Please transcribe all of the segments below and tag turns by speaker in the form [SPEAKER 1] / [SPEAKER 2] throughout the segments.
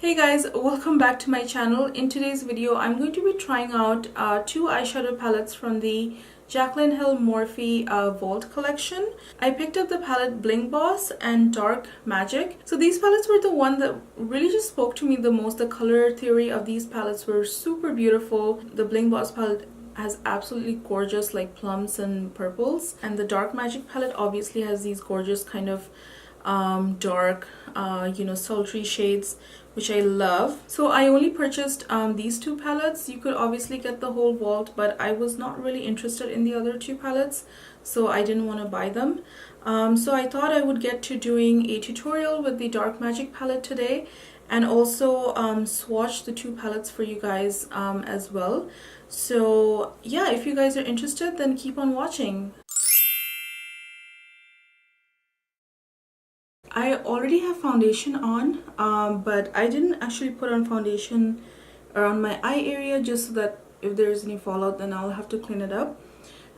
[SPEAKER 1] Hey guys, welcome back to my channel. In today's video, I'm going to be trying out two eyeshadow palettes from the Jaclyn Hill Morphe Vault collection. I picked up the palette Bling Boss and Dark Magic. So these palettes were the one that really just spoke to me the most. The color theory of these palettes were super beautiful. The Bling Boss palette has absolutely gorgeous like plums and purples, and the Dark Magic palette obviously has these gorgeous kind of dark sultry shades, which I love. So I only purchased these two palettes. You could obviously get the whole vault, but I was not really interested in the other two palettes, so I didn't want to buy them. So I thought I would get to doing a tutorial with the Dark Magic palette today, and also swatch the two palettes for you guys as well. So yeah, if you guys are interested, then keep on watching. I already have foundation on, but I didn't actually put on foundation around my eye area, just so that if there's any fallout, then I'll have to clean it up.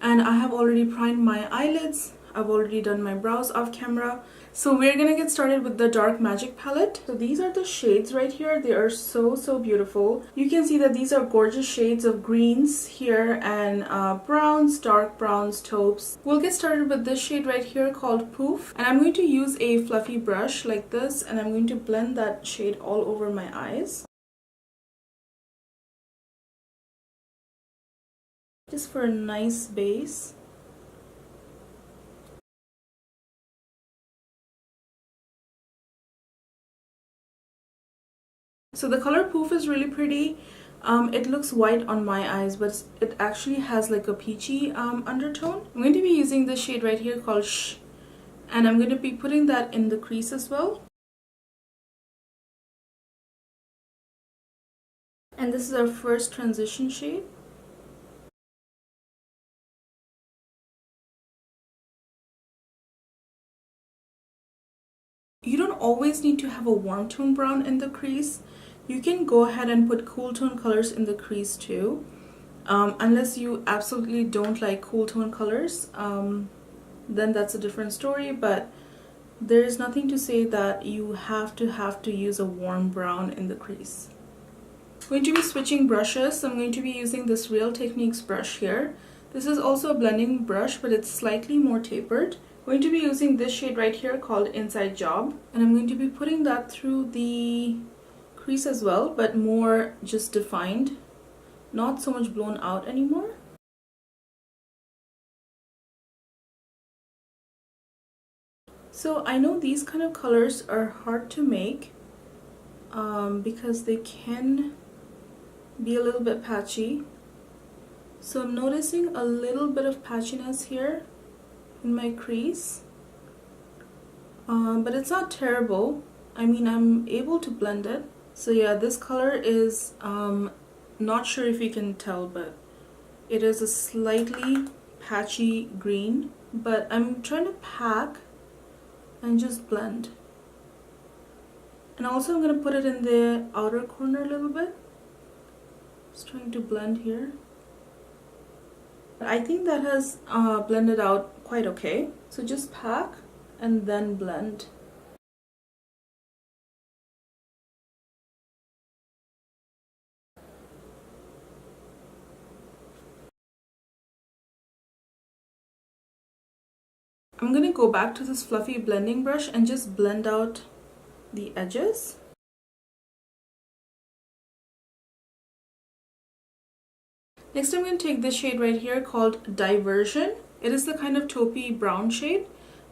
[SPEAKER 1] And I have already primed my eyelids. I've already done my brows off camera. So we're gonna get started with the Dark Magic palette. So these are the shades right here. They are so beautiful. You can see that these are gorgeous shades of greens here and browns, dark browns, taupes. We'll get started with this shade right here called Poof. And I'm going to use a fluffy brush like this, and I'm going to blend that shade all over my eyes, just for a nice base. So the color Poof is really pretty. It looks white on my eyes, but it actually has like a peachy undertone. I'm going to be using this shade right here called Shh, and I'm going to be putting that in the crease as well. And this is our first transition shade. You don't always need to have a warm tone brown in the crease. You can go ahead and put cool tone colors in the crease too. Unless you absolutely don't like cool tone colors, then that's a different story, but there is nothing to say that you have to use a warm brown in the crease. I'm going to be switching brushes. I'm going to be using this Real Techniques brush here. This is also a blending brush, but it's slightly more tapered. I'm going to be using this shade right here called Inside Job, and I'm going to be putting that through the crease as well, but more just defined, not so much blown out anymore. So I know these kind of colors are hard to make because they can be a little bit patchy. So I'm noticing a little bit of patchiness here in my crease, but it's not terrible. I mean, I'm able to blend it. So yeah, this color is not sure if you can tell, but it is a slightly patchy green, but I'm trying to pack and just blend. And also I'm going to put it in the outer corner a little bit. Just trying to blend here. I think that has blended out quite okay. So just pack and then blend. I'm going to go back to this fluffy blending brush and just blend out the edges. Next, I'm going to take this shade right here called Diversion. It is the kind of taupey brown shade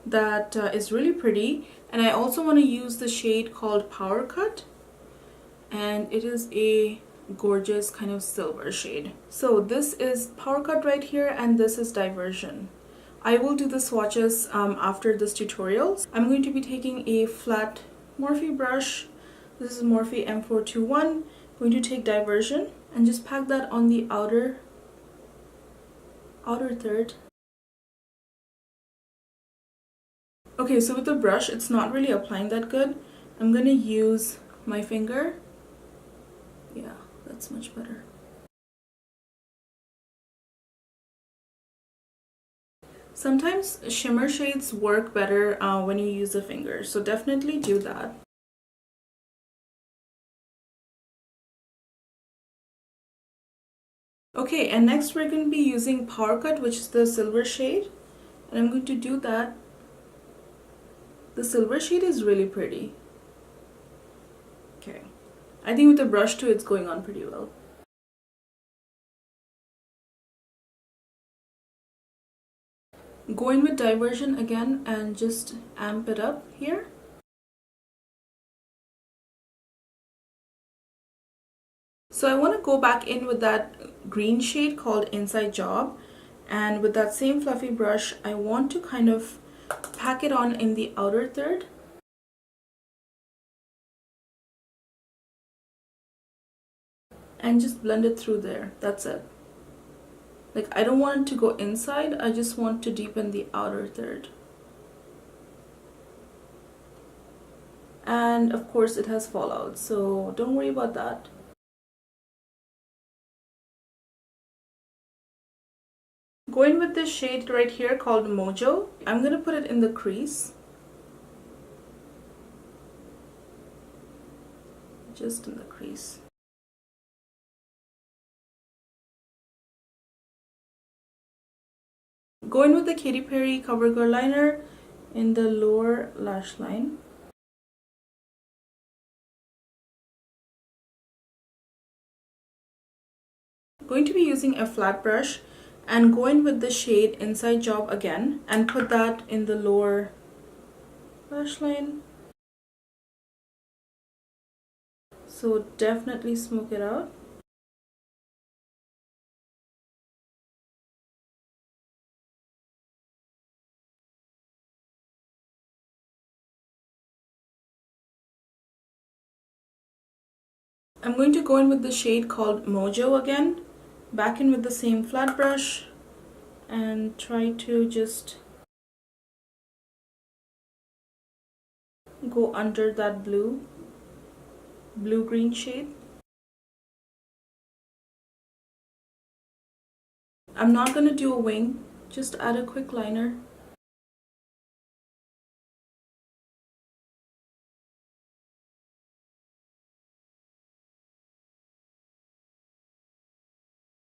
[SPEAKER 1] that is really pretty. And I also want to use the shade called Power Cut. And it is a gorgeous kind of silver shade. So this is Power Cut right here, and this is Diversion. I will do the swatches after this tutorial. I'm going to be taking a flat Morphe brush. This is Morphe M421. I'm going to take Diversion and just pack that on the outer third. Okay, so with the brush, it's not really applying that good. I'm going to use my finger. Yeah, that's much better. Sometimes shimmer shades work better when you use the finger, so definitely do that. Okay, and next we're going to be using Power Cut, which is the silver shade. And I'm going to do that. The silver shade is really pretty. Okay. I think with the brush too, it's going on pretty well. Going with Diversion again and just amp it up here. So I want to go back in with that green shade called Inside Job, and with that same fluffy brush I want to kind of pack it on in the outer third. And just blend it through there. That's it. Like, I don't want it to go inside, I just want to deepen the outer third. And of course it has fallout, so don't worry about that. Going with this shade right here called Mojo, I'm going to put it in the crease. Just in the crease. Going with the Katy Perry Covergirl liner in the lower lash line. Going to be using a flat brush and going with the shade Inside Job again and put that in the lower lash line. So definitely smoke it out. I'm going to go in with the shade called Mojo again, back in with the same flat brush, and try to just go under that blue-green shade. I'm not going to do a wing, just add a quick liner.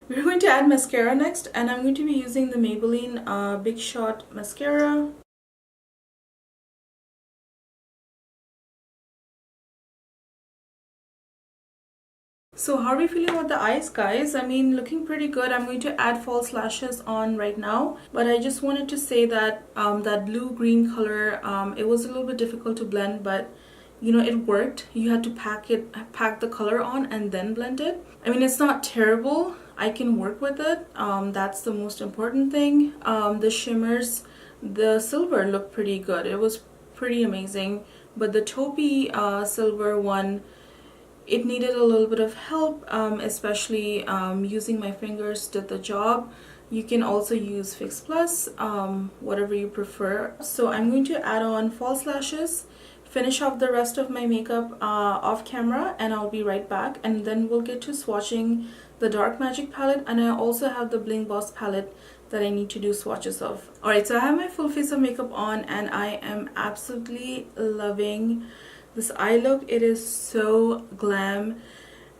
[SPEAKER 1] We're going to add mascara next, and I'm going to be using the Maybelline Big Shot Mascara. So how are we feeling about the eyes, guys? I mean, looking pretty good. I'm going to add false lashes on right now, but I just wanted to say that that blue-green color, it was a little bit difficult to blend, but you know, it worked. You had to pack the color on and then blend it. I mean, it's not terrible. I can work with it. That's the most important thing. The shimmers, the silver looked pretty good. It was pretty amazing, but the taupey silver one, it needed a little bit of help, especially using my fingers did the job. You can also use Fix Plus, whatever you prefer. So I'm going to add on false lashes, finish off the rest of my makeup off camera, and I'll be right back, and then we'll get to swatching the Dark Magic palette, and I also have the Bling Boss palette that I need to do swatches of. Alright, so I have my full face of makeup on, and I am absolutely loving this eye look. It is so glam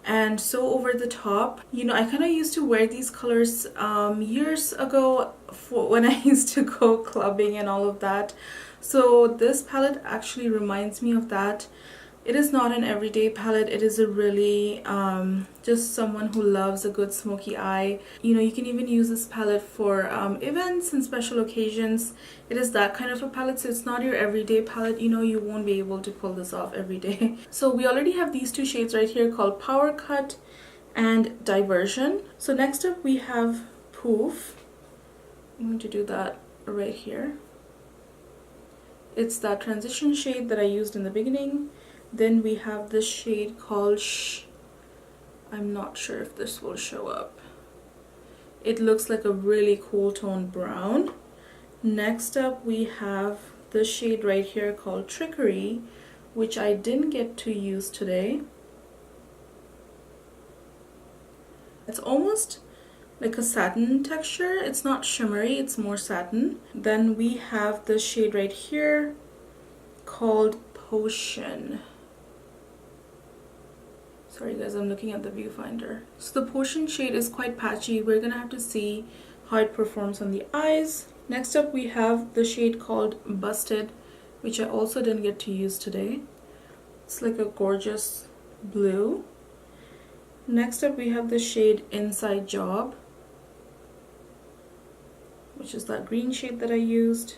[SPEAKER 1] and so over the top. You know, I kind of used to wear these colors years ago for when I used to go clubbing and all of that. So this palette actually reminds me of that. It is not an everyday palette. It is a really just someone who loves a good smoky eye. You know, you can even use this palette for events and special occasions. It is that kind of a palette, so it's not your everyday palette. You know, you won't be able to pull this off every day. So we already have these two shades right here called Power Cut and Diversion. So next up we have Poof. I'm going to do that right here. It's that transition shade that I used in the beginning. Then we have this shade called Shh. I'm not sure if this will show up. It looks like a really cool tone brown. Next up we have this shade right here called Trickery, which I didn't get to use today. It's almost like a satin texture. It's not shimmery, it's more satin. Then we have this shade right here called Potion. Sorry guys, I'm looking at the viewfinder. So the portion shade is quite patchy. We're gonna have to see how it performs on the eyes. Next up we have the shade called Busted, which I also didn't get to use today. It's like a gorgeous blue. Next up we have the shade Inside Job, which is that green shade that I used.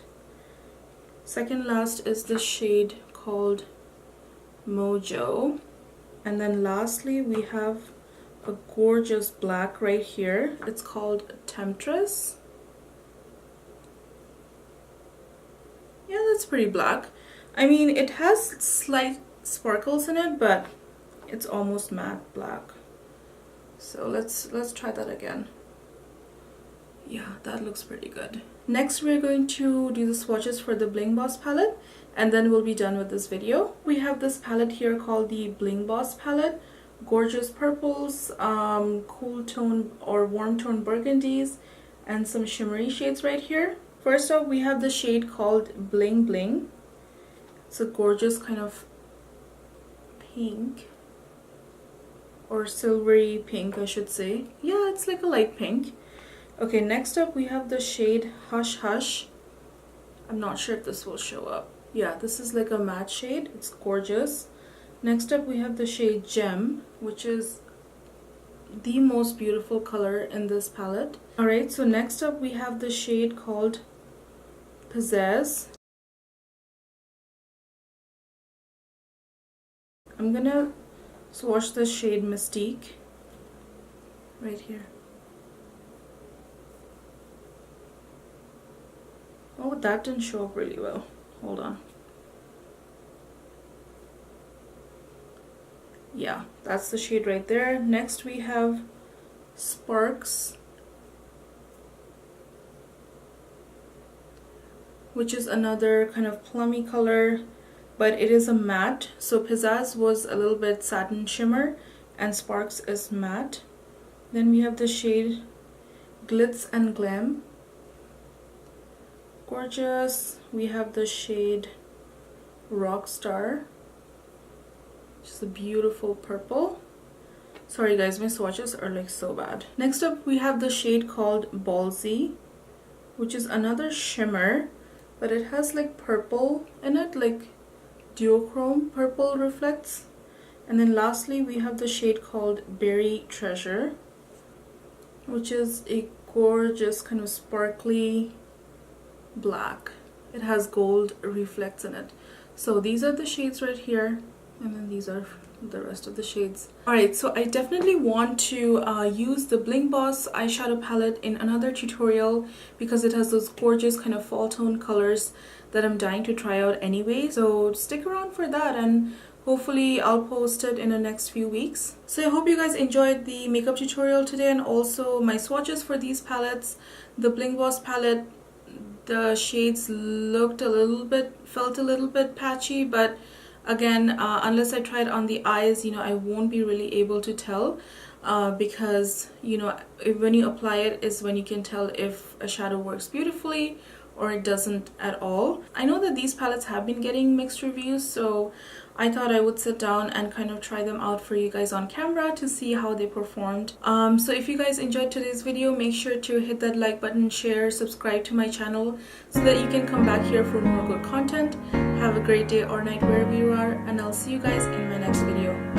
[SPEAKER 1] Second last is the shade called Mojo. And then lastly we have a gorgeous black right here. It's called Temptress. Yeah, that's pretty black. I mean, it has slight sparkles in it, but it's almost matte black. So let's try that again. Yeah, that looks pretty good. Next we're going to do the swatches for the Bling Boss palette, and then we'll be done with this video. We have this palette here called the Bling Boss palette. Gorgeous purples, cool tone or warm tone burgundies, and some shimmery shades right here. First off, we have the shade called Bling Bling. It's a gorgeous kind of pink, or silvery pink I should say. Yeah, it's like a light pink. Okay, next up we have the shade Hush Hush. I'm not sure if this will show up. Yeah, this is like a matte shade. It's gorgeous. Next up we have the shade Gem, which is the most beautiful color in this palette. Alright, so next up we have the shade called Pizzazz. I'm gonna swatch the shade Mystique right here. Oh, that didn't show up really well. Hold on. Yeah, that's the shade right there. Next we have Sparks, which is another kind of plummy color, but it is a matte. So Pizzazz was a little bit satin shimmer and Sparks is matte. Then we have the shade Glitz and Glam. Gorgeous. We have the shade Rockstar, which is a beautiful purple. Sorry guys, my swatches are like so bad. Next up we have the shade called Ballsy, which is another shimmer, but it has like purple in it, like duochrome purple reflects. And then lastly we have the shade called Berry Treasure, which is a gorgeous kind of sparkly black. It has gold reflects in it. So these are the shades right here, and then these are the rest of the shades. Alright, so I definitely want to use the Bling Boss eyeshadow palette in another tutorial because it has those gorgeous kind of fall tone colors that I'm dying to try out anyway. So stick around for that, and hopefully I'll post it in the next few weeks. So I hope you guys enjoyed the makeup tutorial today and also my swatches for these palettes. The Bling Boss palette, the shades felt a little bit patchy, but again, unless I try it on the eyes, you know, I won't be really able to tell because, you know, when you apply it is when you can tell if a shadow works beautifully or it doesn't at all. I know that these palettes have been getting mixed reviews, so I thought I would sit down and kind of try them out for you guys on camera to see how they performed. So if you guys enjoyed today's video, make sure to hit that like button, share, subscribe to my channel so that you can come back here for more good content. Have a great day or night wherever you are, and I'll see you guys in my next video.